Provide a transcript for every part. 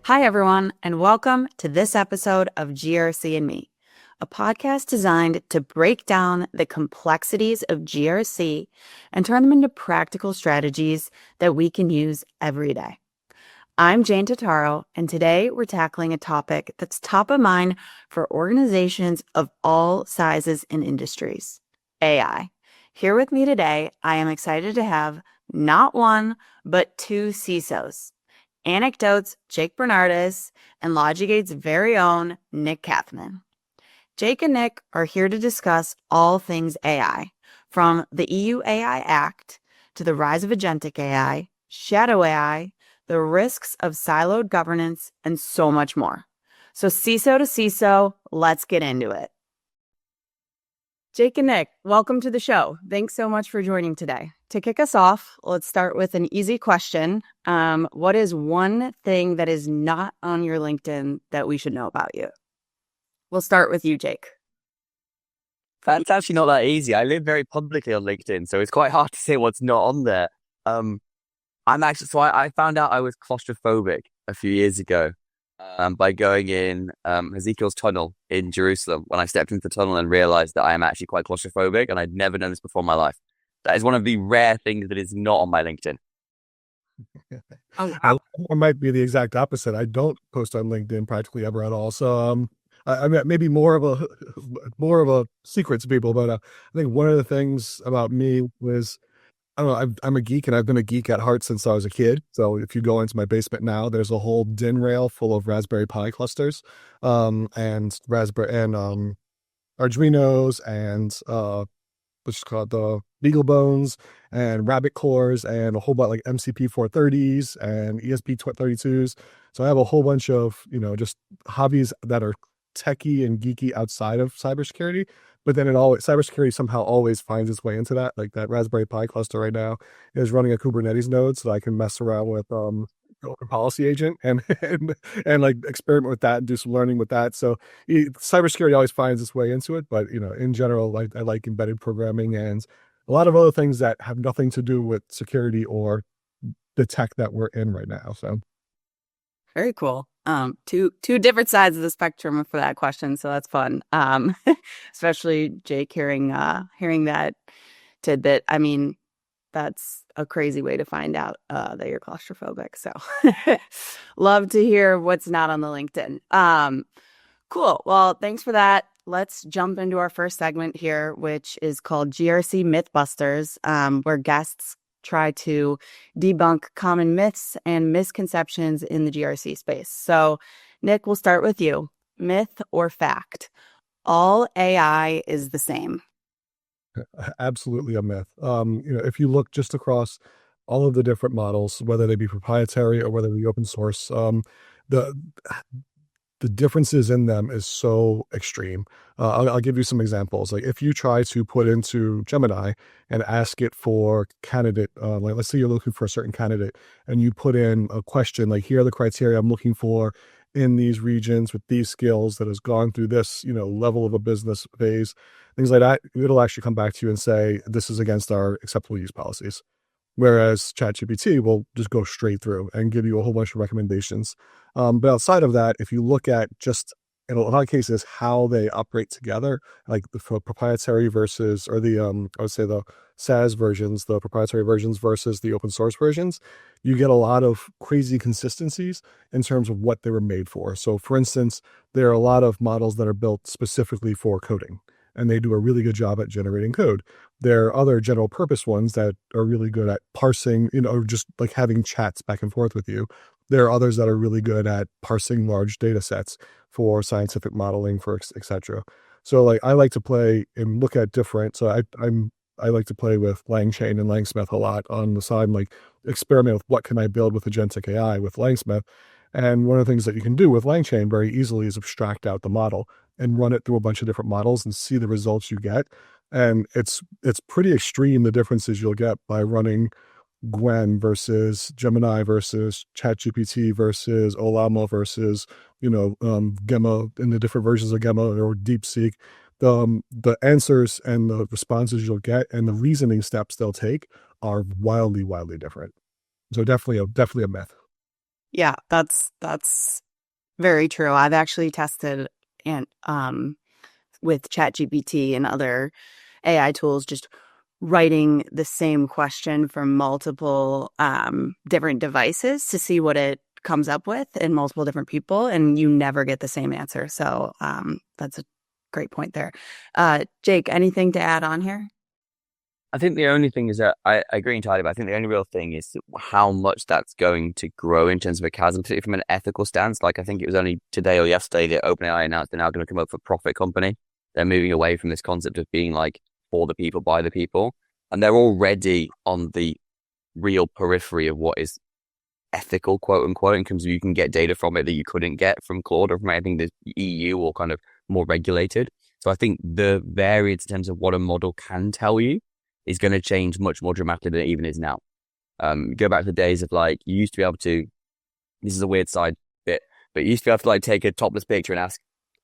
Hi, everyone, and welcome to this episode of GRC and Me, a podcast designed to break down the complexities of GRC and turn them into practical strategies that we can use every day. I'm Jane Totaro, and today we're tackling a topic that's top of mind for organizations of all sizes and industries, AI. Here with me today, I am excited to have not one, but two CISOs. Anecdotes Jake Bernardis and LogicGate's very own Nick Kathmann. Jake and Nick are here to discuss all things AI, from the EU AI Act to the rise of agentic AI, shadow AI, the risks of siloed governance, and so much more. So CISO to CISO, let's get into it. Jake and Nick, welcome to the show. Thanks so much for joining today. To kick us off, let's start with an easy question. What is one thing that is not on your LinkedIn that we should know about you? We'll start with you, Jake. That's actually not that easy. I live very publicly on LinkedIn, so it's quite hard to say what's not on there. I found out I was claustrophobic a few years ago by going in Ezekiel's tunnel in Jerusalem when I stepped into the tunnel and realized that I am actually quite claustrophobic, and I'd never done this before in my life. That is one of the rare things that is not on my LinkedIn. I might be the exact opposite. I don't post on LinkedIn practically ever at all. So I mean, maybe more of a secret to people, but I think one of the things about me was, I don't know, I'm a geek, and I've been a geek at heart since I was a kid. So if you go into my basement now, there's a whole DIN rail full of Raspberry Pi clusters, and Arduinos, and which is called the Beagle Bones and Rabbit Cores, and a whole bunch like MCP 430s and ESP32s. So I have a whole bunch of, just hobbies that are techie and geeky outside of cybersecurity. But then cybersecurity somehow always finds its way into that. Like that Raspberry Pi cluster right now is running a Kubernetes node, so I can mess around with open policy agent and like experiment with that and do some learning with that. So cybersecurity always finds its way into it. But in general, I like embedded programming and a lot of other things that have nothing to do with security or the tech that we're in right now. So very cool. Two different sides of the spectrum for that question, so that's fun. Especially Jake hearing that tidbit. I mean, that's a crazy way to find out that you're claustrophobic. So love to hear what's not on the LinkedIn. Cool. Well, thanks for that. Let's jump into our first segment here, which is called GRC Mythbusters, where guests try to debunk common myths and misconceptions in the GRC space. So, Nick, we'll start with you. Myth or fact? All AI is the same. Absolutely a myth. If you look just across all of the different models, whether they be proprietary or whether they be open source, the differences in them is so extreme. I'll give you some examples. Like if you try to put into Gemini and ask it for candidate, like let's say you're looking for a certain candidate, and you put in a question like, here are the criteria I'm looking for in these regions with these skills that has gone through this, level of a business phase, things like that, it'll actually come back to you and say, this is against our acceptable use policies. Whereas ChatGPT will just go straight through and give you a whole bunch of recommendations. But outside of that, if you look at just in a lot of cases how they operate together, like the proprietary versus, or the I would say the SaaS versions, the proprietary versions versus the open source versions, you get a lot of crazy consistencies in terms of what they were made for. So for instance, there are a lot of models that are built specifically for coding, and they do a really good job at generating code. There are other general purpose ones that are really good at parsing, just like having chats back and forth with you. There are others that are really good at parsing large data sets for scientific modeling, for et cetera. So like I like to play and look at different, so I like to play with LangChain and Langsmith a lot on the side, like experiment with what can I build with agentic AI with Langsmith. And one of the things that you can do with LangChain very easily is abstract out the model and run it through a bunch of different models and see the results you get. And it's pretty extreme, the differences you'll get by running Gwen versus Gemini versus ChatGPT versus Olama versus, Gemma, in the different versions of Gemma or DeepSeek. The answers and the responses you'll get and the reasoning steps they'll take are wildly, wildly different. So definitely a myth. Yeah, that's very true. I've actually tested and with ChatGPT and other AI tools, just writing the same question for multiple different devices to see what it comes up with in multiple different people, and you never get the same answer. So that's a great point there. Jake, anything to add on here? I think the only thing is that I agree entirely, but I think the only real thing is how much that's going to grow in terms of a chasm, particularly from an ethical stance. Like, I think it was only today or yesterday that OpenAI announced they're now going to come up with a profit company. They're moving away from this concept of being like for the people, by the people. And they're already on the real periphery of what is ethical, quote unquote, in terms of you can get data from it that you couldn't get from Claude or from anything the EU or kind of more regulated. So I think the variance in terms of what a model can tell you is going to change much more dramatically than it even is now. Go back to the days of like, you used to be able to, this is a weird side bit, but you used to be able to like take a topless picture and ask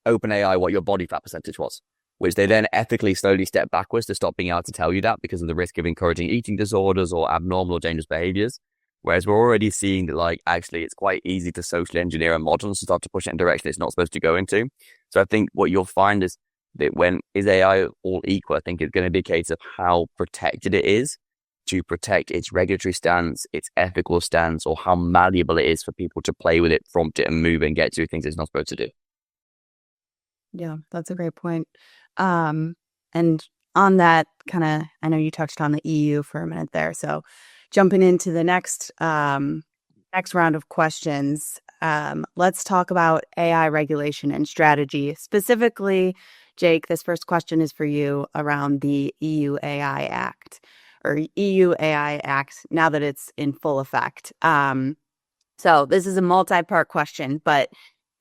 OpenAI what your body fat percentage was, which they then ethically slowly step backwards to stop being able to tell you that because of the risk of encouraging eating disorders or abnormal or dangerous behaviors. Whereas we're already seeing that like, actually it's quite easy to socially engineer a model and start to push it in a direction it's not supposed to go into. So I think what you'll find is that when is AI all equal, I think it's going to be a case of how protected it is to protect its regulatory stance, its ethical stance, or how malleable it is for people to play with it, prompt it, and move and get to things it's not supposed to do. Yeah, that's a great point. And on that kind of, I know you touched on the EU for a minute there. So jumping into the next next round of questions, let's talk about AI regulation and strategy. Specifically, Jake, this first question is for you around the EU AI Act or EU AI Act now that it's in full effect. So this is a multi-part question, but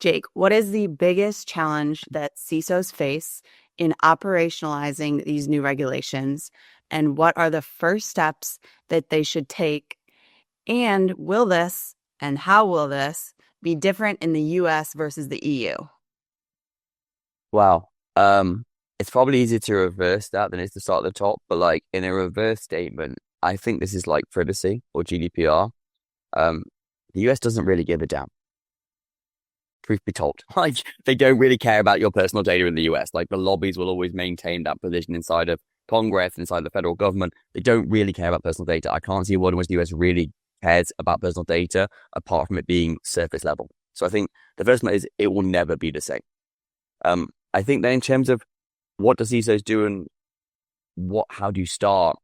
Jake, what is the biggest challenge that CISOs face in operationalizing these new regulations? And what are the first steps that they should take? And will this, and how will this be different in the US versus the EU? Wow. It's probably easier to reverse that than it is to start at the top, but like in a reverse statement, I think this is like privacy or GDPR. The US doesn't really give a damn. Truth be told, like they don't really care about your personal data in the US. Like the lobbies will always maintain that position inside of Congress, inside the federal government. They don't really care about personal data. I can't see a world in which the US really cares about personal data apart from it being surface level. So I think the first one is it will never be the same. I think that in terms of what do CISOs do and how do you start?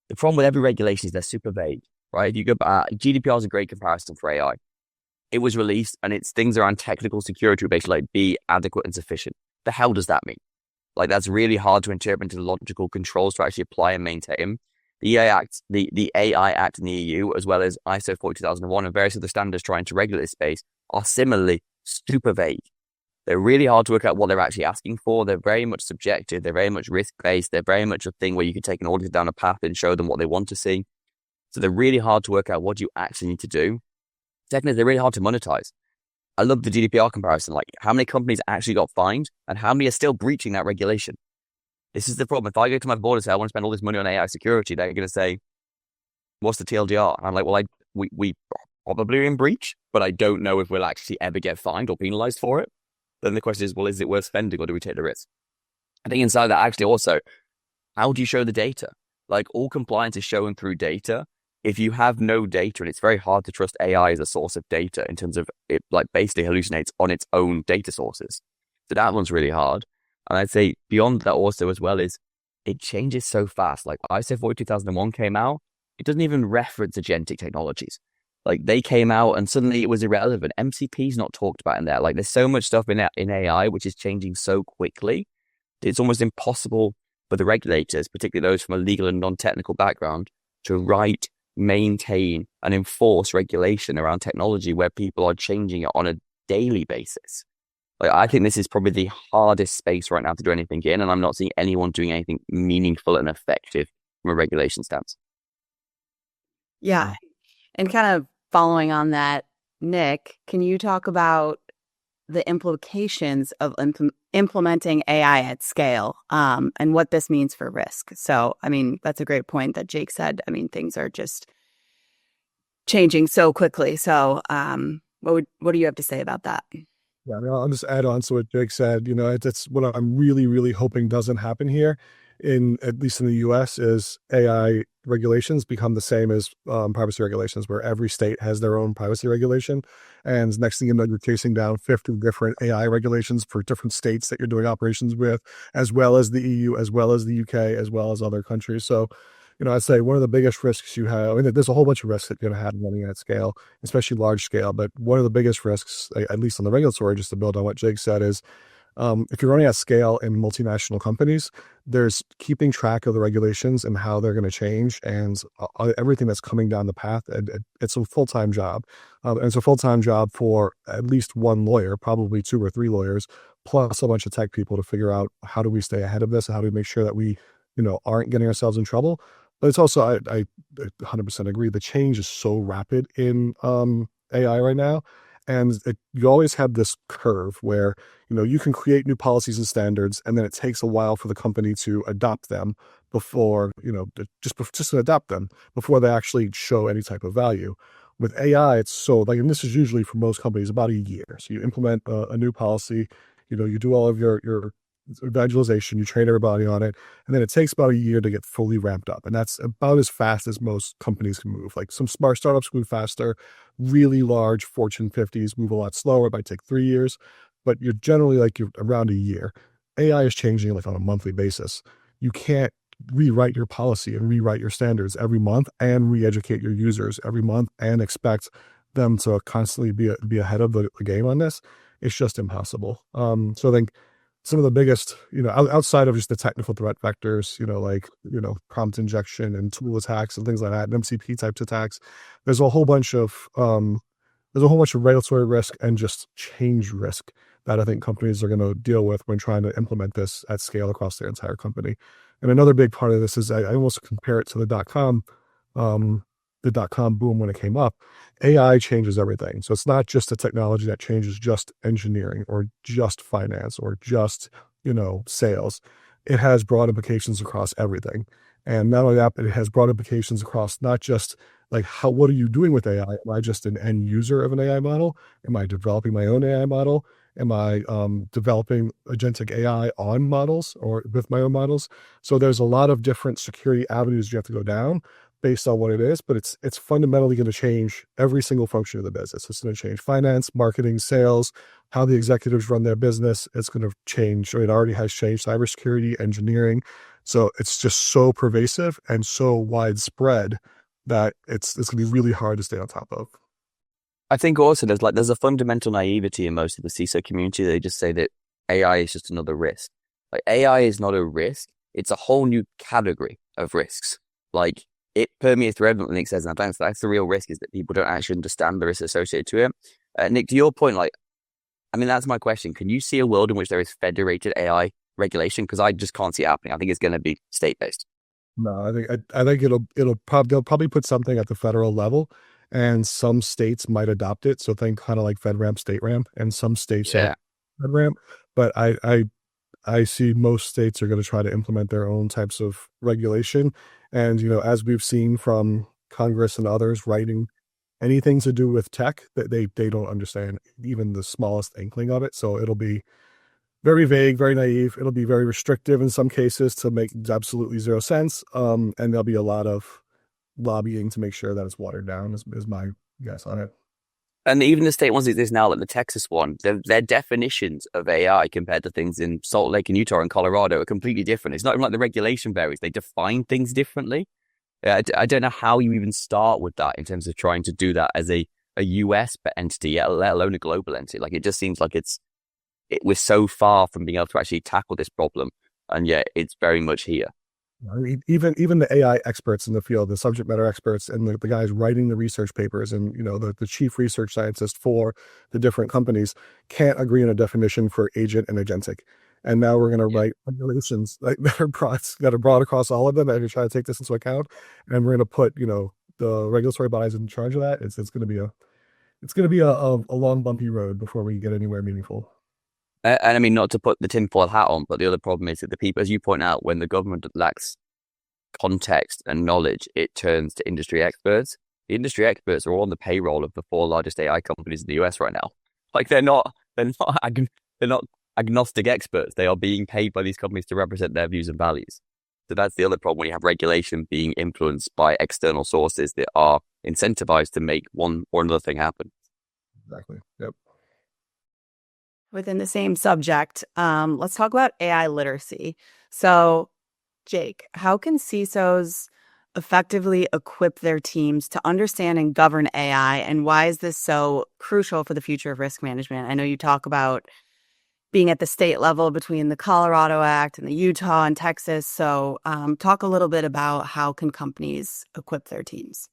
The problem with every regulation is they're super vague, right? If you go back, GDPR is a great comparison for AI. It was released and it's things around technical security basically like be adequate and sufficient. The hell does that mean? Like that's really hard to interpret into logical controls to actually apply and maintain. The AI Act in the EU, as well as ISO 42001 and various other standards trying to regulate this space, are similarly super vague. They're really hard to work out what they're actually asking for. They're very much subjective. They're very much risk-based. They're very much a thing where you can take an auditor down a path and show them what they want to see. So they're really hard to work out what you actually need to do. Second is they're really hard to monetize. I love the GDPR comparison. Like how many companies actually got fined and how many are still breaching that regulation? This is the problem. If I go to my board and say, I want to spend all this money on AI security, they're going to say, what's the TLDR? And I'm like, well, we probably are in breach, but I don't know if we'll actually ever get fined or penalized for it. Then the question is, well, is it worth spending or do we take the risk? I think inside that actually also, how do you show the data? Like all compliance is shown through data. If you have no data, and it's very hard to trust AI as a source of data in terms of it like basically hallucinates on its own data sources. So that one's really hard. And I'd say beyond that also as well is it changes so fast. Like ISO 42001 came out, it doesn't even reference agentic technologies. Like they came out and suddenly it was irrelevant. MCP is not talked about in there. Like there's so much stuff in AI which is changing so quickly. It's almost impossible for the regulators, particularly those from a legal and non-technical background, to write, maintain, and enforce regulation around technology where people are changing it on a daily basis. Like I think this is probably the hardest space right now to do anything in, and I'm not seeing anyone doing anything meaningful and effective from a regulation stance. Yeah. And kind of following on that, Nick, can you talk about the implications of implementing AI at scale and what this means for risk? So, I mean, that's a great point that Jake said. I mean, things are just changing so quickly. So, What do you have to say about that? Yeah, I mean, I'll just add on to what Jake said. It's what I'm really, really hoping doesn't happen here, at least in the U.S., is AI regulations become the same as privacy regulations, where every state has their own privacy regulation, and next thing you know, you're chasing down 50 different AI regulations for different states that you're doing operations with, as well as the EU, as well as the UK, as well as other countries. So, I'd say one of the biggest risks you have. I mean, there's a whole bunch of risks that you're going to have running at scale, especially large scale. But one of the biggest risks, at least on the regulatory, just to build on what Jake said, is if you're running at scale in multinational companies, there's keeping track of the regulations and how they're going to change and everything that's coming down the path. It's a full-time job. And it's a full-time job for at least one lawyer, probably 2 or 3 lawyers, plus a bunch of tech people to figure out how do we stay ahead of this and how do we make sure that we, aren't getting ourselves in trouble. But it's also, I 100% agree, the change is so rapid in AI right now. And you always have this curve where, you can create new policies and standards, and then it takes a while for the company to adopt them before, just to adopt them before they actually show any type of value. With AI, it's so like, and this is usually for most companies about a year. So you implement a new policy, you do all of your evangelization, you train everybody on it, and then it takes about a year to get fully ramped up. And that's about as fast as most companies can move. Like some smart startups move faster, really large Fortune 50s move a lot slower. It might take 3 years, but you're around a year. AI is changing like on a monthly basis. You can't rewrite your policy and rewrite your standards every month and re-educate your users every month and expect them to constantly be ahead of the game on this. It's just impossible. So I think some of the biggest, outside of just the technical threat vectors, prompt injection and tool attacks and things like that, and MCP types attacks, there's a whole bunch of regulatory risk and just change risk that I think companies are going to deal with when trying to implement this at scale across their entire company. And another big part of this is I almost compare it to the dot-com boom when it came up. AI changes everything. So it's not just a technology that changes just engineering or just finance or just, sales. It has broad implications across everything. And not only that, but it has broad implications across not just like what are you doing with AI? Am I just an end user of an AI model? Am I developing my own AI model? Am I developing agentic AI on models or with my own models? So there's a lot of different security avenues you have to go down based on what it is, but it's fundamentally going to change every single function of the business. It's going to change finance, marketing, sales, how the executives run their business. It's going to change, or it already has changed, cybersecurity, engineering. So it's just so pervasive and so widespread that it's going to be really hard to stay on top of. I think also there's a fundamental naivety in most of the CISO community. They just say that AI is just another risk. Like AI is not a risk. It's a whole new category of risks. Like it permeates through everything Nick says. And that's the real risk, is that people don't actually understand the risks associated to it. Nick, to your point, that's my question. Can you see a world in which there is federated AI regulation? Because I just can't see it happening. I think it's going to be state-based. No, I think they'll probably put something at the federal level, and some states might adopt it. So think kind of like FedRAMP, StateRAMP, and some states have FedRAMP. But I see most states are going to try to implement their own types of regulation. And, as we've seen from Congress and others writing anything to do with tech, that they don't understand even the smallest inkling of it. So it'll be very vague, very naive. It'll be very restrictive in some cases to make absolutely zero sense. And there'll be a lot of lobbying to make sure that it's watered down is my guess on it. And even the state ones that exist now, like the Texas one, their definitions of AI compared to things in Salt Lake and Utah and Colorado are completely different. It's not even like the regulation varies. They define things differently. I don't know how you even start with that in terms of trying to do that as a US entity, let alone a global entity. Like it just seems like we're so far from being able to actually tackle this problem. And yet it's very much here. I mean, even the AI experts in the field, the subject matter experts, and the guys writing the research papers, and the chief research scientist for the different companies can't agree on a definition for agent and agentic. And now we're going to write regulations that are broad across all of them, and try to take this into account. And we're going to put the regulatory bodies in charge of that. It's going to be a long bumpy road before we get anywhere meaningful. And I mean, not to put the tinfoil hat on, but the other problem is that the people, as you point out, when the government lacks context and knowledge, it turns to industry experts. the industry experts are all on the payroll of the 4 largest AI companies in the US right now. Like they're not agnostic experts. They are being paid by these companies to represent their views and values. So that's the other problem when you have regulation being influenced by external sources that are incentivized to make one or another thing happen. Exactly. Yep. Within the same subject, let's talk about AI literacy. So, Jake, how can CISOs effectively equip their teams to understand and govern AI, and why is this so crucial for the future of risk management? I know you talk about being at the state level between the Colorado Act and the Utah and Texas. So, talk a little bit about how can companies equip their teams?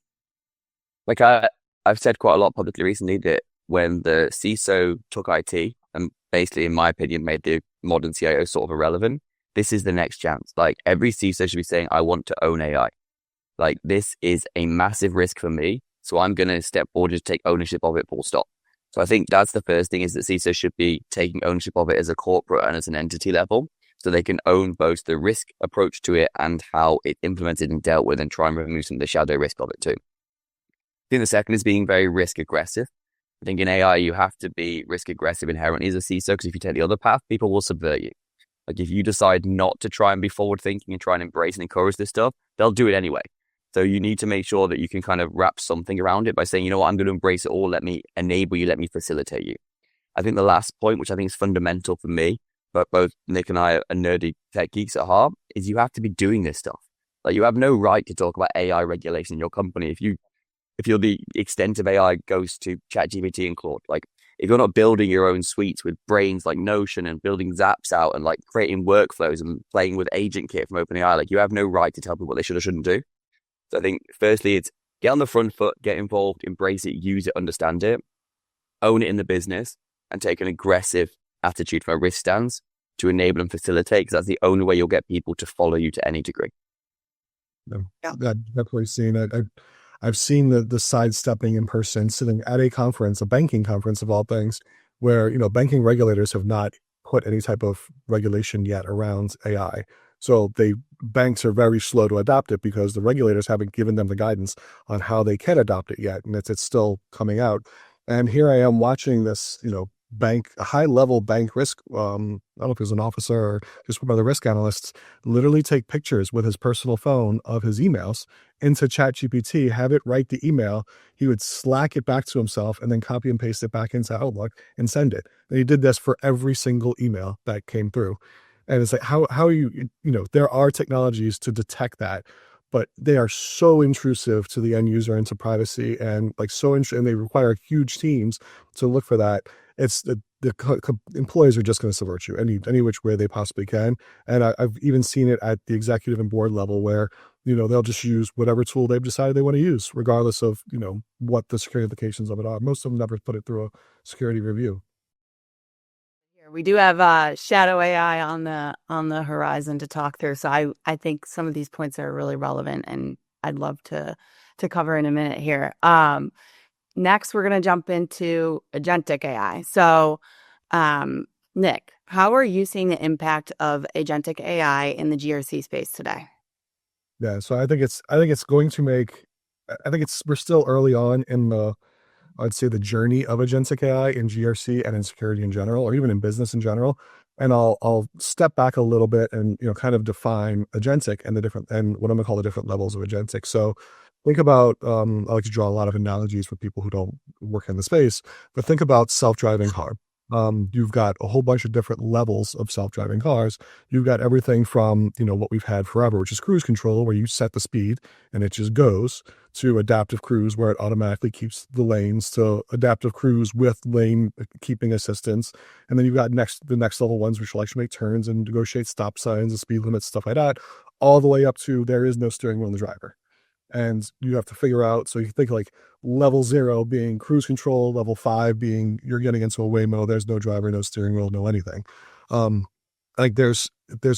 Like I've said quite a lot publicly recently that when the CISO took IT and basically, in my opinion, made the modern CIO sort of irrelevant, this is the next chance. Like every CISO should be saying, I want to own AI. Like this is a massive risk for me. So I'm going to step forward and take ownership of it, full stop. So I think that's the first thing, is that CISO should be taking ownership of it as a corporate and as an entity level, so they can own both the risk approach to it and how it's implemented and dealt with, and try and remove some of the shadow risk of it too. I think the second is being very risk aggressive. I think in AI, you have to be risk aggressive inherently as a CISO, because if you take the other path, people will subvert you. Like if you decide not to try and be forward thinking and try and embrace and encourage this stuff, they'll do it anyway. So you need to make sure that you can kind of wrap something around it by saying, you know what, I'm going to embrace it all. Let me enable you. Let me facilitate you. I think the last point, which I think is fundamental for me, but both Nick and I are nerdy tech geeks at heart, is you have to be doing this stuff. Like you have no right to talk about AI regulation in your company if you're the extent of AI goes to ChatGPT and Claude. Like if you're not building your own suites with brains like Notion and building Zaps out and like creating workflows and playing with AgentKit from OpenAI, like you have no right to tell people what they should or shouldn't do. So I think firstly, it's get on the front foot, get involved, embrace it, use it, understand it, own it in the business, and take an aggressive attitude from a risk stance to enable and facilitate, because that's the only way you'll get people to follow you to any degree. Yeah, I've definitely seen it. I've seen the sidestepping in person, sitting at a conference, a banking conference of all things, where banking regulators have not put any type of regulation yet around AI. So banks are very slow to adopt it because the regulators haven't given them the guidance on how they can adopt it yet, and it's still coming out. And here I am watching this, a high level bank risk. I don't know if it was an officer or just one of the risk analysts, literally take pictures with his personal phone of his emails into ChatGPT, have it write the email. He would Slack it back to himself and then copy and paste it back into Outlook and send it. And he did this for every single email that came through. And it's like, how there are technologies to detect that, but they are so intrusive to the end user and to privacy, and and they require huge teams to look for that. It's the employees are just going to subvert you any which way they possibly can. And I've even seen it at the executive and board level where, they'll just use whatever tool they've decided they want to use, regardless of, what the security implications of it are. Most of them never put it through a security review. We do have shadow AI on the horizon to talk through. So I think some of these points are really relevant, and I'd love to cover in a minute here. Next, we're going to jump into agentic AI. So, Nick, how are you seeing the impact of agentic AI in the GRC space today? Yeah, so I think it's going to make. I think we're still early on in I'd say the journey of agentic AI in GRC and in security in general, or even in business in general. And I'll step back a little bit and kind of define agentic and what I'm gonna call the different levels of agentic. So think about I like to draw a lot of analogies for people who don't work in the space, but think about self-driving car. You've got a whole bunch of different levels of self-driving cars. You've got everything from, what we've had forever, which is cruise control, where you set the speed and it just goes, to adaptive cruise, where it automatically keeps the lanes, to adaptive cruise with lane keeping assistance. And then you've got the next level ones, which will actually make turns and negotiate stop signs and speed limits, stuff like that, all the way up to there is no steering wheel in the driver. And you have to figure out, so you think like level 0 being cruise control, level 5 being you're getting into a Waymo, there's no driver, no steering wheel, no anything. Like there's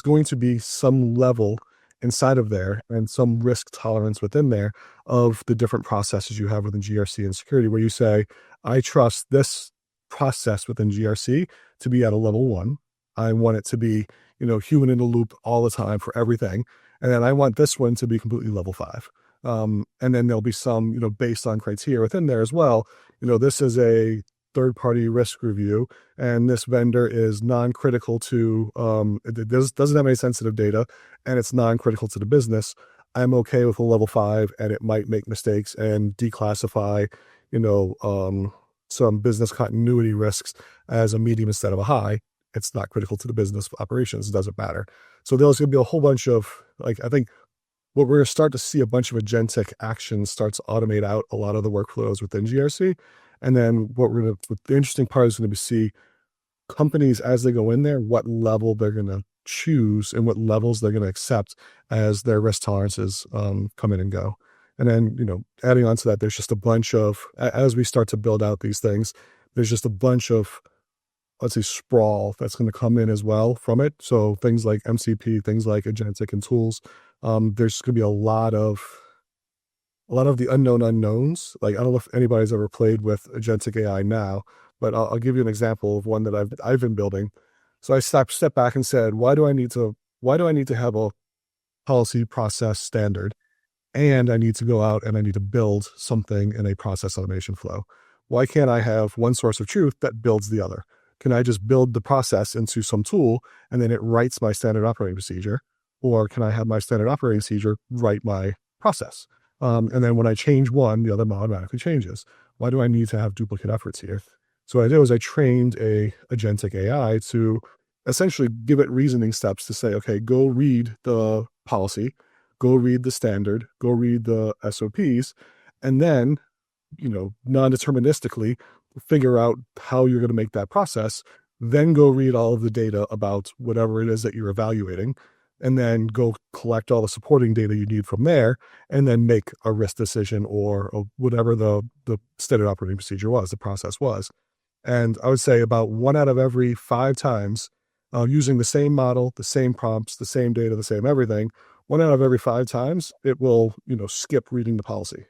going to be some level inside of there and some risk tolerance within there of the different processes you have within GRC and security, where you say, I trust this process within GRC to be at a level 1. I want it to be, human in the loop all the time for everything. And then I want this one to be completely level 5. And then there'll be some, based on criteria within there as well. This is a third-party risk review, and this vendor is non-critical to, it doesn't have any sensitive data, and it's non-critical to the business. I'm okay with a level 5, and it might make mistakes and declassify, some business continuity risks as a medium instead of a high. It's not critical to the business operations. It doesn't matter. So there's going to be a whole bunch of, I think what we're going to start to see a bunch of agentic actions start to automate out a lot of the workflows within GRC. And then the interesting part is going to be see companies as they go in there, what level they're going to choose and what levels they're going to accept as their risk tolerances come in and go. And then, adding on to that, there's just a bunch of, as we start to build out these things, there's just a bunch of, let's say, sprawl that's going to come in as well from it. So things like MCP, things like agentic and tools, there's going to be a lot of the unknown unknowns. Like, I don't know if anybody's ever played with agentic AI now, but I'll give you an example of one that I've been building. So I stepped back and said, why do I need to have a policy process standard? And I need to go out and I need to build something in a process automation flow. Why can't I have one source of truth that builds the other? Can I just build the process into some tool and then it writes my standard operating procedure? Or can I have my standard operating procedure write my process? And then when I change one, the other automatically changes. Why do I need to have duplicate efforts here? So what I did was I trained a agentic AI to essentially give it reasoning steps to say, okay, go read the policy, go read the standard, go read the SOPs, and then, non-deterministically figure out how you're going to make that process, then go read all of the data about whatever it is that you're evaluating, and then go collect all the supporting data you need from there, and then make a risk decision or whatever the standard operating procedure was, the process was. And I would say about 1 out of every 5 times, using the same model, the same prompts, the same data, the same everything, 1 out of every 5 times, it will, skip reading the policy.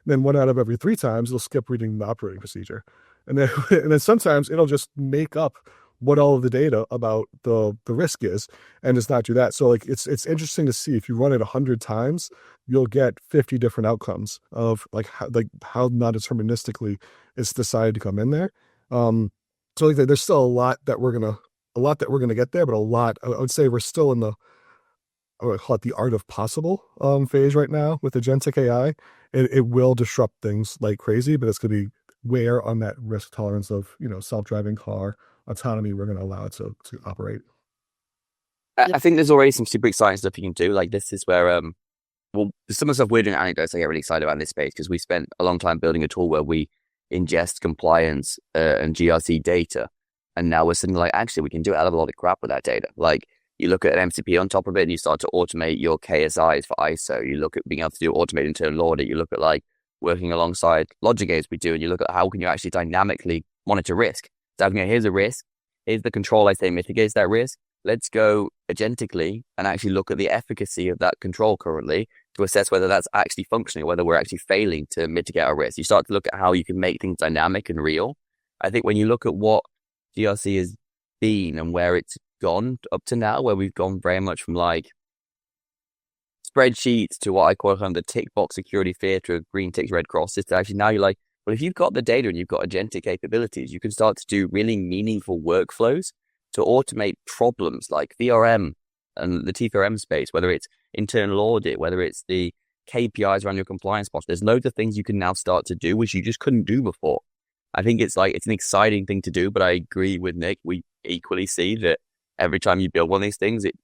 Then 1 out of every 3 times, it'll skip reading the operating procedure. And then, and then sometimes it'll just make up what all of the data about the risk is and just not do that. So it's interesting to see if you run it 100 times, you'll get 50 different outcomes of how non-deterministically it's decided to come in there. So there's still a lot that we're gonna get there, but I would say we're still in I would call it the art of possible phase right now with agentic AI. It will disrupt things like crazy, but it's going to be where on that risk tolerance of, self-driving car autonomy we're going to allow it to operate. I think there's already some super exciting stuff you can do. Like, this is where, some of the stuff we're doing at Anecdotes, I get really excited about in this space because we spent a long time building a tool where we ingest compliance and GRC data. And now we're sitting like, actually, we can do a hell of a lot of crap with that data. Like, you look at an MCP on top of it and you start to automate your KSIs for ISO. You look at being able to do automated internal audit. You look at working alongside LogicGate as we do, and you look at how can you actually dynamically monitor risk. So here's a risk. Here's the control I say mitigates that risk. Let's go agentically and actually look at the efficacy of that control currently to assess whether that's actually functioning, whether we're actually failing to mitigate our risk. You start to look at how you can make things dynamic and real. I think when you look at what GRC has been and where it's gone up to now, where we've gone very much from spreadsheets to what I call the tick box security theater of green ticks, red crosses, to actually now you're like, well, if you've got the data and you've got agentic capabilities, you can start to do really meaningful workflows to automate problems like VRM and the TVRM space, whether it's internal audit, whether it's the KPIs around your compliance posture. There's loads of things you can now start to do, which you just couldn't do before. I think it's an exciting thing to do, but I agree with Nick. We equally see that every time you build one of these things, it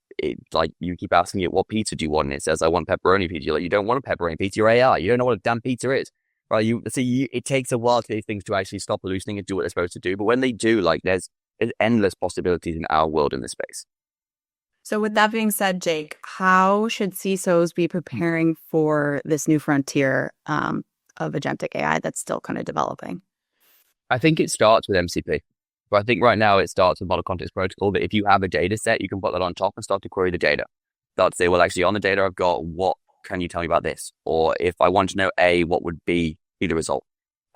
you keep asking it, what pizza do you want? And it says, I want pepperoni pizza. You're like, you don't want a pepperoni pizza, you're AI. You don't know what a damn pizza is. Right? It takes a while for these things to actually stop hallucinating and do what they're supposed to do. But when they do, there's endless possibilities in our world in this space. So with that being said, Jake, how should CISOs be preparing for this new frontier of agentic AI that's still kind of developing? I think it starts with MCP. But I think right now it starts with model context protocol, that if you have a data set, you can put that on top and start to query the data. Start to say, well, actually on the data I've got, what can you tell me about this? Or if I want to know A, what would be the result?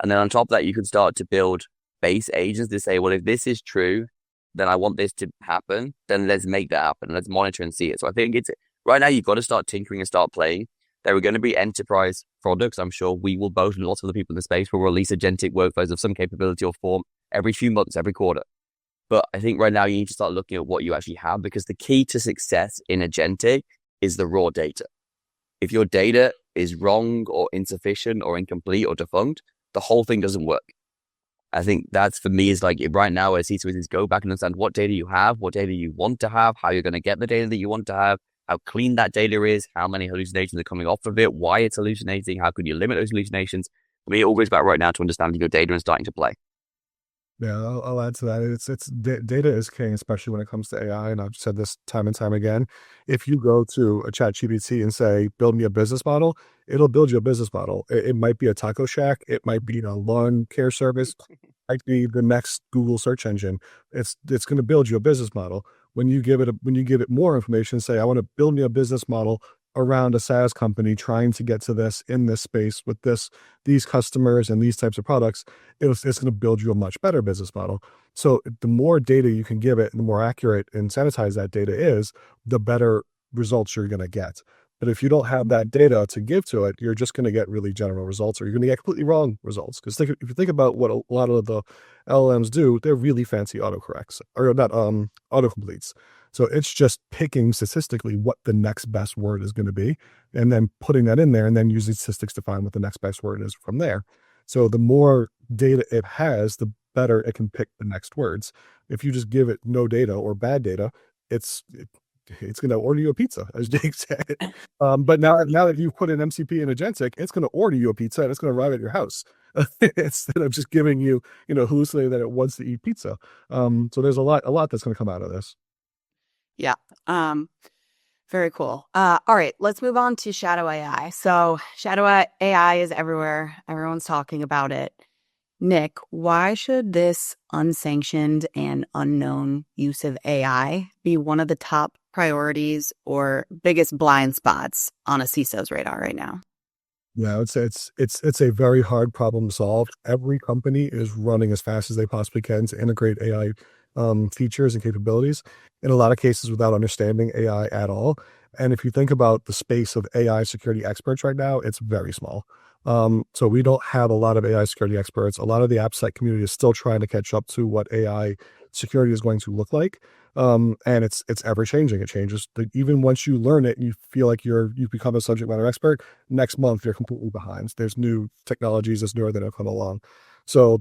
And then on top of that, you can start to build base agents to say, well, if this is true, then I want this to happen, then let's make that happen. Let's monitor and see it. So I think right now you've got to start tinkering and start playing. There are going to be enterprise products. I'm sure we will both, and lots of the people in the space will release agentic workflows of some capability or form every few months, every quarter. But I think right now you need to start looking at what you actually have, because the key to success in agentic is the raw data. If your data is wrong or insufficient or incomplete or defunct, the whole thing doesn't work. I think that's, for me, is like, right now where CISO is go back and understand what data you have, what data you want to have, how you're going to get the data that you want to have, how clean that data is, how many hallucinations are coming off of it, why it's hallucinating, how can you limit those hallucinations. For me, it all goes back right now to understanding your data and starting to play. Yeah, I'll add to that. Data is king, especially when it comes to AI. And I've said this time and time again. If you go to a chat GPT and say, build me a business model, it'll build you a business model. It might be a taco shack. It might be a lawn care service. It might be the next Google search engine. It's going to build you a business model. When you give it more information, say, I want to build me a business model around a SaaS company trying to get to this in this space with these customers and these types of products, it's going to build you a much better business model. So the more data you can give it and the more accurate and sanitized that data is, the better results you're going to get. But if you don't have that data to give to it, you're just going to get really general results, or you're going to get completely wrong results. Because if you think about what a lot of the LLMs do, they're really fancy autocorrects, or not autocompletes. So it's just picking statistically what the next best word is going to be, and then putting that in there, and then using statistics to find what the next best word is from there. So the more data it has, the better it can pick the next words. If you just give it no data or bad data, it's going to order you a pizza, as Jake said. But now that you put in MCP and agentic, it's going to order you a pizza and it's going to arrive at your house instead of just giving you, hallucinating that it wants to eat pizza. So there's a lot that's going to come out of this. Yeah. Very cool. All right, let's move on to shadow AI. So shadow AI is everywhere. Everyone's talking about it. Nick, why should this unsanctioned and unknown use of AI be one of the top priorities or biggest blind spots on a CISO's radar right now? Yeah, I would say it's a very hard problem to solve. Every company is running as fast as they possibly can to integrate AI features and capabilities, in a lot of cases without understanding AI at all. And if you think about the space of AI security experts right now, it's very small. So we don't have a lot of AI security experts. A lot of the AppSec community is still trying to catch up to what AI security is going to look like. And it's ever changing. It changes. Even once you learn it and you feel like you've become a subject matter expert, next month you're completely behind. There's new technologies, there's newer that have come along. So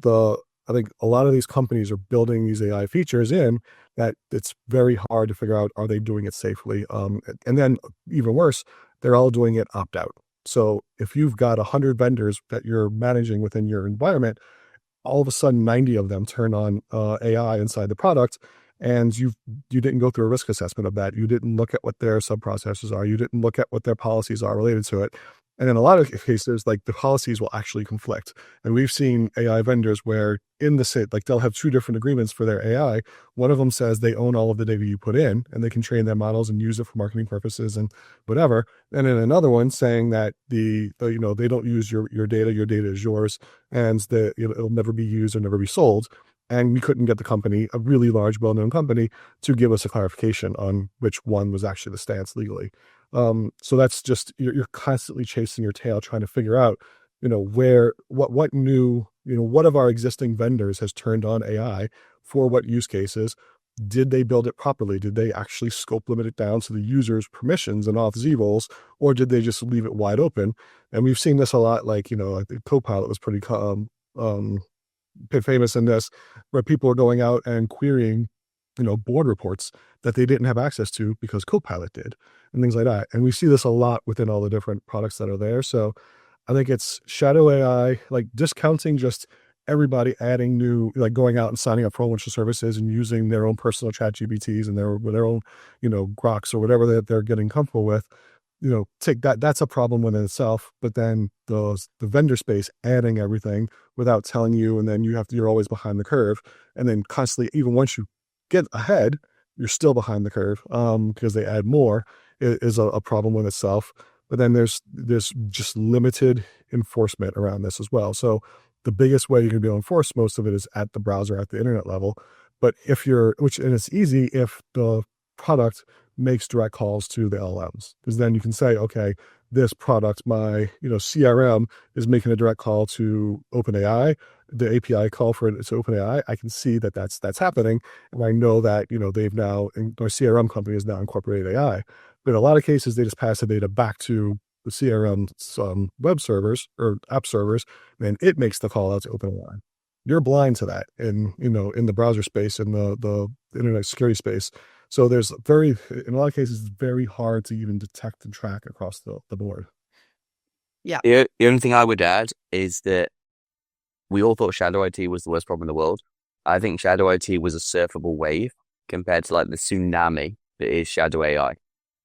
I think a lot of these companies are building these AI features in that it's very hard to figure out, are they doing it safely? And then even worse, they're all doing it opt out. So if you've got 100 vendors that you're managing within your environment, all of a sudden 90 of them turn on AI inside the product, and you didn't go through a risk assessment of that. You didn't look at what their sub-processes are. You didn't look at what their policies are related to it. And in a lot of cases, like, the policies will actually conflict. And we've seen AI vendors where in the state, like, they'll have two different agreements for their AI. One of them says they own all of the data you put in and they can train their models and use it for marketing purposes and whatever. And then another one saying that they don't use your data is yours, and that it'll never be used or never be sold. And we couldn't get the company, a really large, well-known company, to give us a clarification on which one was actually the stance legally. So that's just, you're constantly chasing your tail, trying to figure out, what new, what of our existing vendors has turned on AI for what use cases. Did they build it properly? Did they actually scope limit it down to the user's permissions and auth Z roles, or did they just leave it wide open? And we've seen this a lot, like, I think Copilot was pretty famous in this, where people are going out and querying, board reports that they didn't have access to because Copilot did, and things like that. And we see this a lot within all the different products that are there. So I think it's shadow AI, like discounting just everybody adding new, like going out and signing up for a whole bunch of services and using their own personal chat GPTs and their own, Groks or whatever that they're getting comfortable with. Take that's a problem within itself. But then the vendor space adding everything without telling you, and then you're always behind the curve. And then constantly, even once you get ahead, you're still behind the curve because they add more, is a problem with itself. But then there's just limited enforcement around this as well. So the biggest way you're going to be able to enforce most of it is at the browser, at the internet level. But and it's easy if the product makes direct calls to the LLMs, because then you can say, okay, this product, my CRM is making a direct call to OpenAI, the API call for it to OpenAI, I can see that that's happening, and I know that they've now, their CRM company has now incorporated AI. But in a lot of cases, they just pass the data back to the CRM's web servers or app servers, and it makes the call out to OpenAI. You're blind to that in the browser space, in the internet security space. So in a lot of cases, it's very hard to even detect and track across the board. Yeah. The only thing I would add is that we all thought shadow IT was the worst problem in the world. I think shadow IT was a surfable wave compared to like the tsunami that is shadow AI.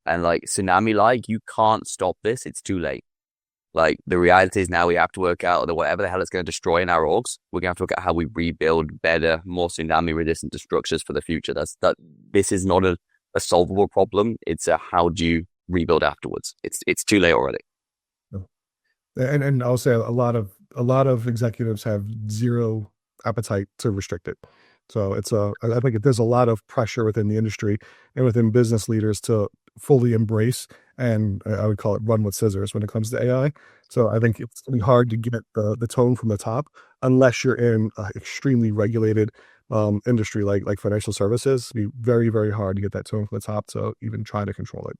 And like tsunami, you can't stop this. It's too late. Like the reality is now we have to work out that whatever the hell it's going to destroy in our orgs, we're going to have to look at how we rebuild better, more tsunami resistant structures for the future. This is not a solvable problem. It's a how do you rebuild afterwards. It's too late already. And I'll say a lot of executives have zero appetite to restrict it. So I think there's a lot of pressure within the industry and within business leaders to fully embrace, and I would call it run with scissors when it comes to AI. So I think it's going to be hard to get the tone from the top unless you're in an extremely regulated industry like financial services. It'd be very, very hard to get that tone from the top to even try to control it.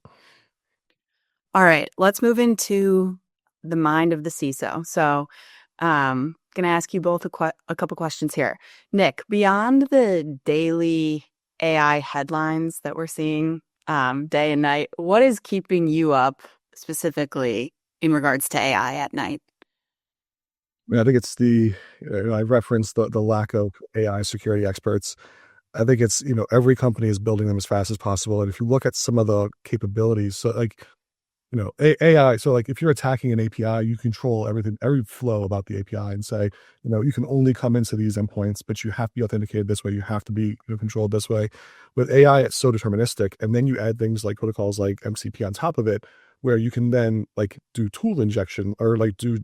All right, let's move into the mind of the CISO. So, going to ask you both a couple questions here. Nick, beyond the daily AI headlines that we're seeing day and night, what is keeping you up specifically in regards to AI at night? I think it's I referenced the lack of AI security experts. I think it's, every company is building them as fast as possible. And if you look at some of the capabilities, so like, AI, so like if you're attacking an API, you control everything, every flow about the API and say, you can only come into these endpoints, but you have to be authenticated this way. You have to be controlled this way. With AI, it's so deterministic. And then you add things like protocols like MCP on top of it, where you can then like do tool injection or like do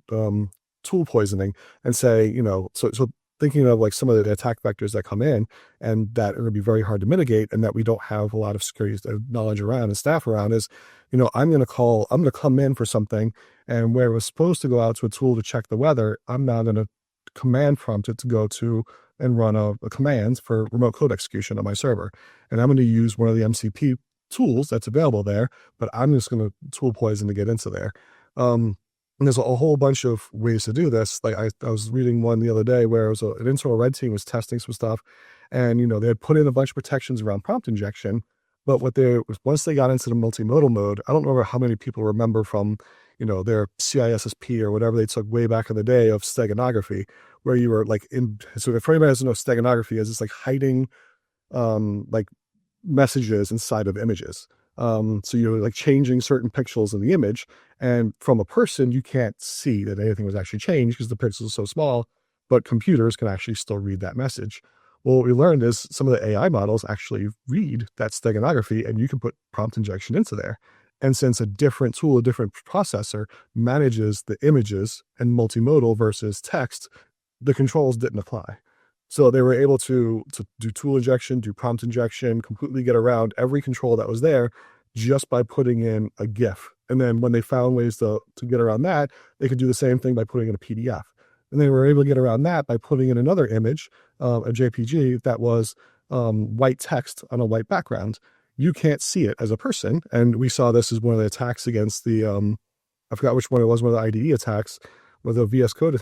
tool poisoning and say, so thinking of like some of the attack vectors that come in and that are going to be very hard to mitigate and that we don't have a lot of security knowledge around and staff around is, I'm going to come in for something, and where it was supposed to go out to a tool to check the weather, I'm now going to command prompt it to go to and run a command for remote code execution on my server. And I'm going to use one of the MCP tools that's available there, but I'm just going to tool poison to get into there. And there's a whole bunch of ways to do this. Like I was reading one the other day where it was an internal red team was testing some stuff, and they had put in a bunch of protections around prompt injection. But once they got into the multimodal mode, I don't remember how many people remember from their CISSP or whatever they took way back in the day of steganography, where you were like in. So if anybody doesn't know steganography is, it's like hiding like messages inside of images. So you're like changing certain pixels in the image, and from a person, you can't see that anything was actually changed because the pixels are so small, but computers can actually still read that message. Well, what we learned is some of the AI models actually read that steganography, and you can put prompt injection into there. And since a different tool, a different processor manages the images and multimodal versus text, the controls didn't apply. So they were able to do tool injection, do prompt injection, completely get around every control that was there just by putting in a GIF. And then when they found ways to get around that, they could do the same thing by putting in a PDF. And they were able to get around that by putting in another image, a JPG that was white text on a white background. You can't see it as a person. And we saw this as one of the attacks against the, I forgot which one it was, one of the IDE attacks, with a VS Code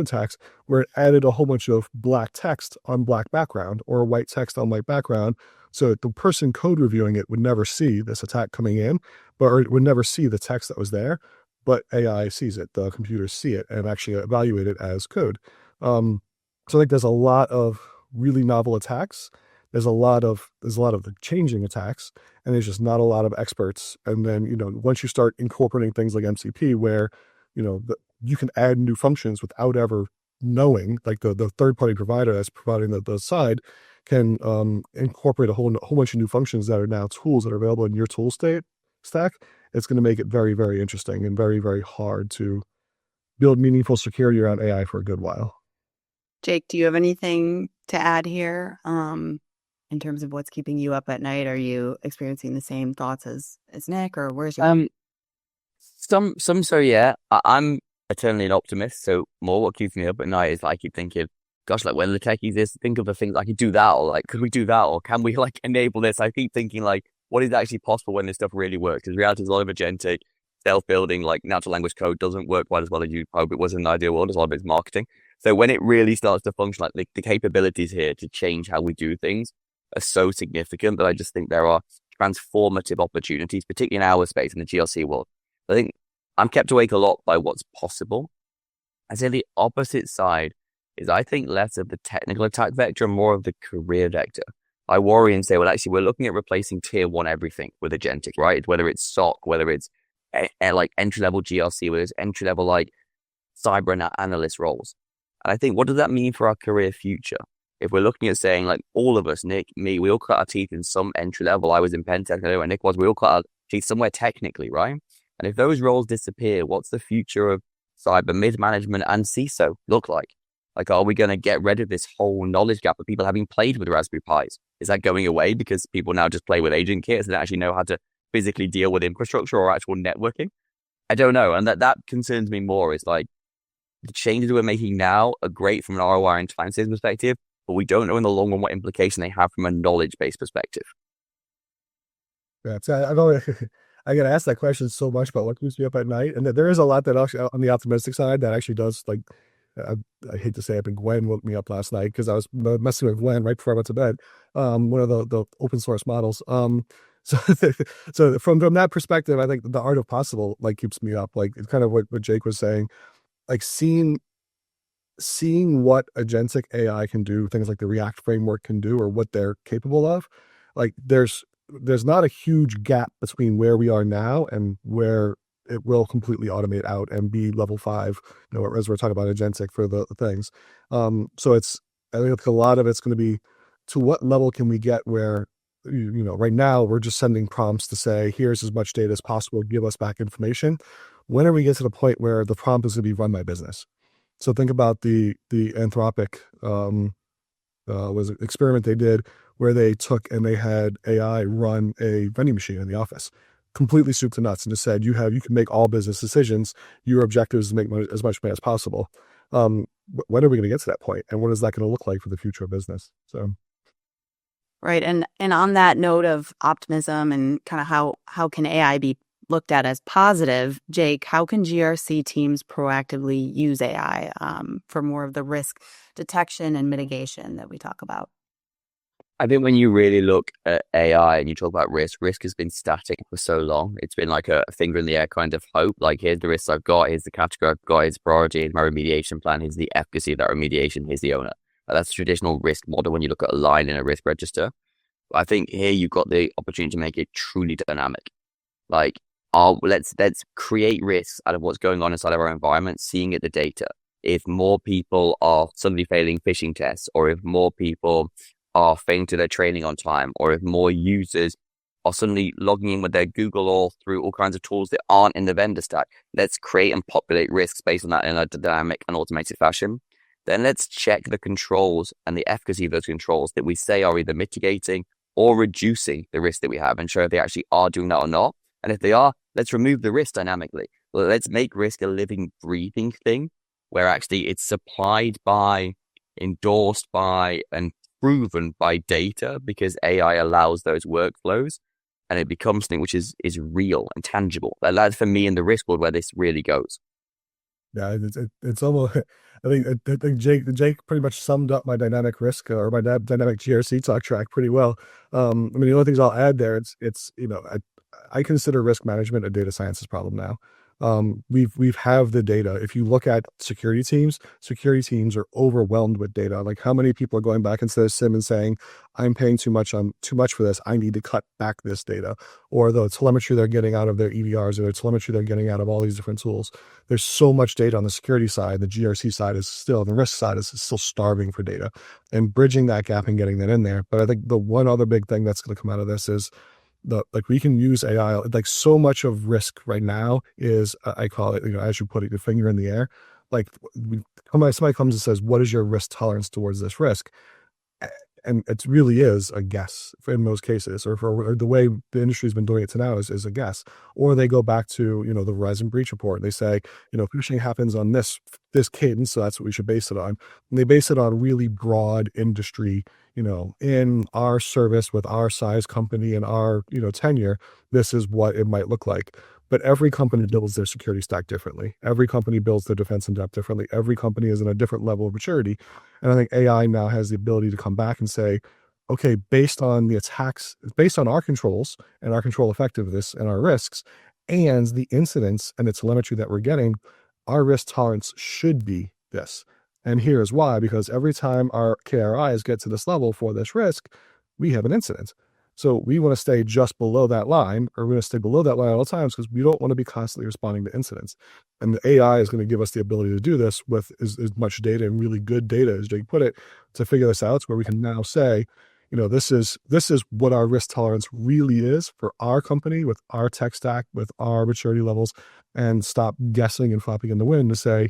attacks, where it added a whole bunch of black text on black background or white text on white background. So the person code reviewing it would never see this attack coming in, or it would never see the text that was there, but AI sees it. The computers see it and actually evaluate it as code. So I think there's a lot of really novel attacks. There's a lot of the changing attacks, and there's just not a lot of experts. And then, once you start incorporating things like MCP, where, you can add new functions without ever knowing, like the third-party provider that's providing the side can incorporate a whole bunch of new functions that are now tools that are available in your tool stack. It's going to make it very, very interesting and very, very hard to build meaningful security around AI for a good while. Jake, do you have anything to add here in terms of what's keeping you up at night? Are you experiencing the same thoughts as Nick, or where's your Some so yeah. I'm eternally an optimist. So more what keeps me up at night is I keep thinking, gosh, like when the techies is think of the things I could do that, or like could we do that, or can we like enable this? I keep thinking like, what is actually possible when this stuff really works? Because reality is a lot of agentic, self-building, like natural language code doesn't work quite as well as you'd hope it was in the ideal world. As a lot of it's marketing. So when it really starts to function, like the capabilities here to change how we do things are so significant that I just think there are transformative opportunities, particularly in our space in the GRC world. I think I'm kept awake a lot by what's possible. I say the opposite side is I think less of the technical attack vector and more of the career vector. I worry and say, well, actually, we're looking at replacing tier one everything with agentic, right? Whether it's SOC, whether it's like entry-level GRC, whether it's entry-level like cyber analyst roles. And I think, what does that mean for our career future? If we're looking at saying like all of us, Nick, me, we all cut our teeth in some entry level. I was in pen tech, I know where Nick was, we all cut our teeth somewhere technically, right? And if those roles disappear, what's the future of cyber mid-management and CISO look like? Like, are we going to get rid of this whole knowledge gap of people having played with Raspberry Pis? Is that going away because people now just play with agent kits and actually know how to physically deal with infrastructure or actual networking? I don't know. And that concerns me more is like the changes we're making now are great from an ROI and time savings perspective, but we don't know in the long run what implication they have from a knowledge-based perspective. Yeah, so I've always, I get asked that question so much about what keeps me up at night, and there is a lot that actually on the optimistic side that actually does like. I hate to say it, but Gwen woke me up last night because I was messing with Gwen right before I went to bed. One of the open source models. So so from that perspective, I think the art of possible like keeps me up. Like it's kind of what Jake was saying, like seeing what agentic AI can do, things like the React framework can do, or what they're capable of. Like there's not a huge gap between where we are now and where it will completely automate out and be level 5, as we're talking about agentic for the things. So I think a lot of it's going to be to what level can we get where, right now we're just sending prompts to say, here's as much data as possible, give us back information. When are we get to the point where the prompt is going to be run by business? So think about the Anthropic was an experiment they did where they took and they had AI run a vending machine in the office, completely soup to nuts, and just said, you can make all business decisions. Your objective is to make as much money as possible. When are we going to get to that point? And what is that going to look like for the future of business? So. Right. And on that note of optimism and kind of how can AI be looked at as positive, Jake, how can GRC teams proactively use AI for more of the risk detection and mitigation that we talk about? I think when you really look at AI and you talk about risk has been static for so long. It's been like a finger in the air kind of hope. Like, here's the risks I've got, here's the category I've got, here's the priority, here's my remediation plan, here's the efficacy of that remediation, here's the owner. That's a traditional risk model when you look at a line in a risk register. But I think here you've got the opportunity to make it truly dynamic. Like, let's create risks out of what's going on inside of our environment, seeing at the data. If more people are suddenly failing phishing tests, or if more people are failing to their training on time, or if more users are suddenly logging in with their Google or through all kinds of tools that aren't in the vendor stack, let's create and populate risks based on that in a dynamic and automated fashion. Then let's check the controls and the efficacy of those controls that we say are either mitigating or reducing the risk that we have, and show if they actually are doing that or not. And if they are, let's remove the risk dynamically. Let's make risk a living, breathing thing where actually it's supplied by, endorsed by, and proven by data, because AI allows those workflows and it becomes something which is real and tangible. That's for me in the risk world where this really goes. Yeah, it's almost. I think Jake pretty much summed up my dynamic risk or my dynamic GRC talk track pretty well. I mean, the only things I'll add there, it's I consider risk management a data sciences problem now. We've have the data. If you look at security teams are overwhelmed with data. Like, how many people are going back into their SIM and saying, I'm paying too much for this, I need to cut back this data, or the telemetry they're getting out of their EVRs, or the telemetry they're getting out of all these different tools. There's so much data on the security side. The GRC side is still, the risk side is still starving for data, and bridging that gap and getting that in there. But I think the one other big thing that's going to come out of this is we can use AI. Like, so much of risk right now is I call it, as you put it, your finger in the air. Like, somebody comes and says, what is your risk tolerance towards this risk? And it really is a guess in most cases, or for the way the industry's been doing it to now is a guess. Or they go back to, the Verizon breach report. They say, phishing happens on this cadence, so that's what we should base it on. And they base it on really broad industry, in our service with our size company and our, tenure, this is what it might look like. But every company builds their security stack differently. Every company builds their defense in depth differently. Every company is in a different level of maturity. And I think AI now has the ability to come back and say, okay, based on the attacks, based on our controls and our control effectiveness and our risks and the incidents and the telemetry that we're getting, our risk tolerance should be this. And here's why, because every time our KRIs get to this level for this risk, we have an incident. So we want to stay just below that line, or we're going to stay below that line at all times because we don't want to be constantly responding to incidents. And the AI is going to give us the ability to do this with as much data and really good data, as Jake put it, to figure this out, where we can now say, this is what our risk tolerance really is for our company with our tech stack, with our maturity levels, and stop guessing and flopping in the wind to say,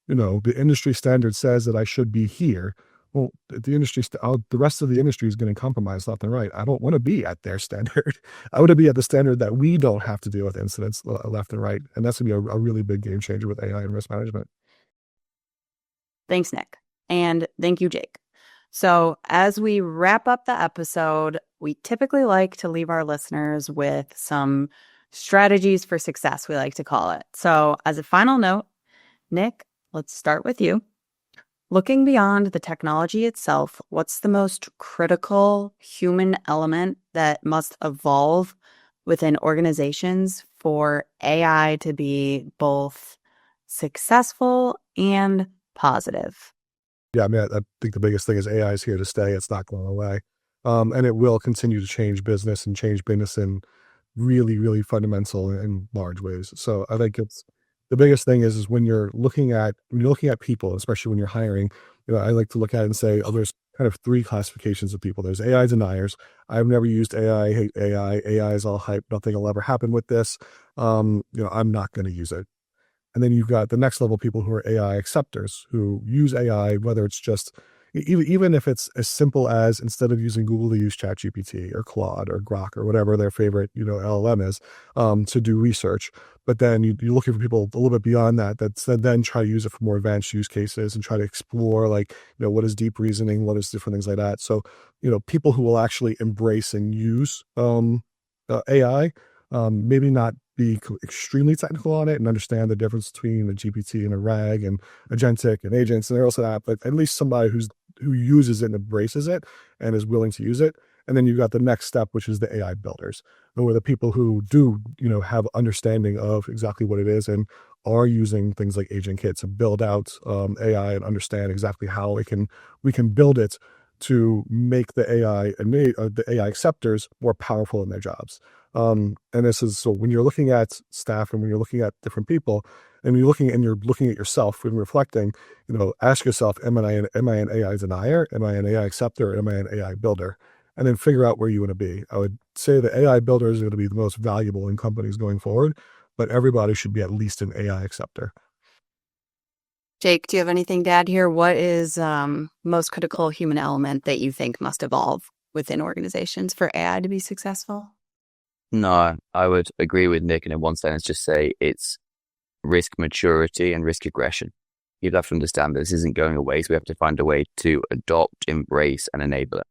the industry standard says that I should be here. Well, the rest of the industry is getting compromised left and right. I don't want to be at their standard. I want to be at the standard that we don't have to deal with incidents left and right. And that's going to be a really big game changer with AI and risk management. Thanks, Nick. And thank you, Jake. So as we wrap up the episode, we typically like to leave our listeners with some strategies for success, we like to call it. So as a final note, Nick, let's start with you. Looking beyond the technology itself, what's the most critical human element that must evolve within organizations for AI to be both successful and positive? Yeah, I mean, I think the biggest thing is AI is here to stay. It's not going away. And it will continue to change business in really, really fundamental and large ways. So I think it's the biggest thing is when you're looking at people, especially when you're hiring, I like to look at it and say, oh, there's kind of three classifications of people. There's AI deniers. I've never used AI, I hate AI. AI is all hype. Nothing will ever happen with this. I'm not going to use it. And then you've got the next level people who are AI acceptors, who use AI, whether it's just, even if it's as simple as instead of using Google, to use ChatGPT or Claude or Grok or whatever their favorite, LLM is, to do research. But then you're looking for people a little bit beyond that, then try to use it for more advanced use cases and try to explore, like, what is deep reasoning, what is different things like that. So, people who will actually embrace and use AI, maybe not be extremely technical on it and understand the difference between a GPT and a RAG and agentic and agents and also that, but at least somebody who uses it and embraces it and is willing to use it. And then you've got the next step, which is the AI builders, who are the people who do, have understanding of exactly what it is and are using things like agent kits to build out AI and understand exactly how we can build it to make the AI and the AI acceptors more powerful in their jobs. And this is, so when you're looking at staff and when you're looking at different people and you're looking at yourself when reflecting, ask yourself, am I an AI denier? Am I an AI acceptor? Or am I an AI builder? And then figure out where you want to be. I would say the AI builder is going to be the most valuable in companies going forward, but everybody should be at least an AI acceptor. Jake, do you have anything to add here? What is most critical human element that you think must evolve within organizations for AI to be successful? No, I would agree with Nick, and in one sentence, just say it's risk maturity and risk aggression. You have to understand that this isn't going away, so we have to find a way to adopt, embrace, and enable it.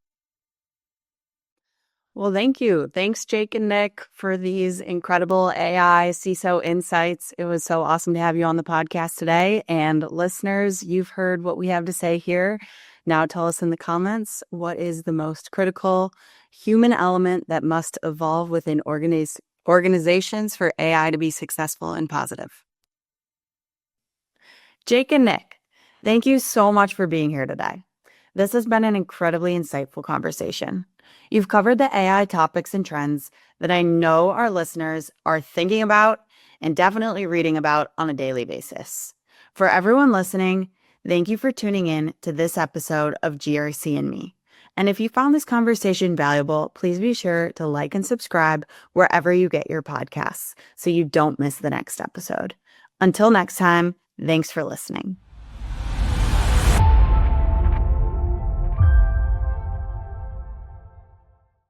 Well, thank you. Thanks, Jake and Nick, for these incredible AI CISO insights. It was so awesome to have you on the podcast today. And listeners, you've heard what we have to say here. Now tell us in the comments, what is the most critical human element that must evolve within organizations for AI to be successful and positive? Jake and Nick, thank you so much for being here today. This has been an incredibly insightful conversation. You've covered the AI topics and trends that I know our listeners are thinking about and definitely reading about on a daily basis. For everyone listening, thank you for tuning in to this episode of GRC and Me. And if you found this conversation valuable, please be sure to like and subscribe wherever you get your podcasts so you don't miss the next episode. Until next time, thanks for listening.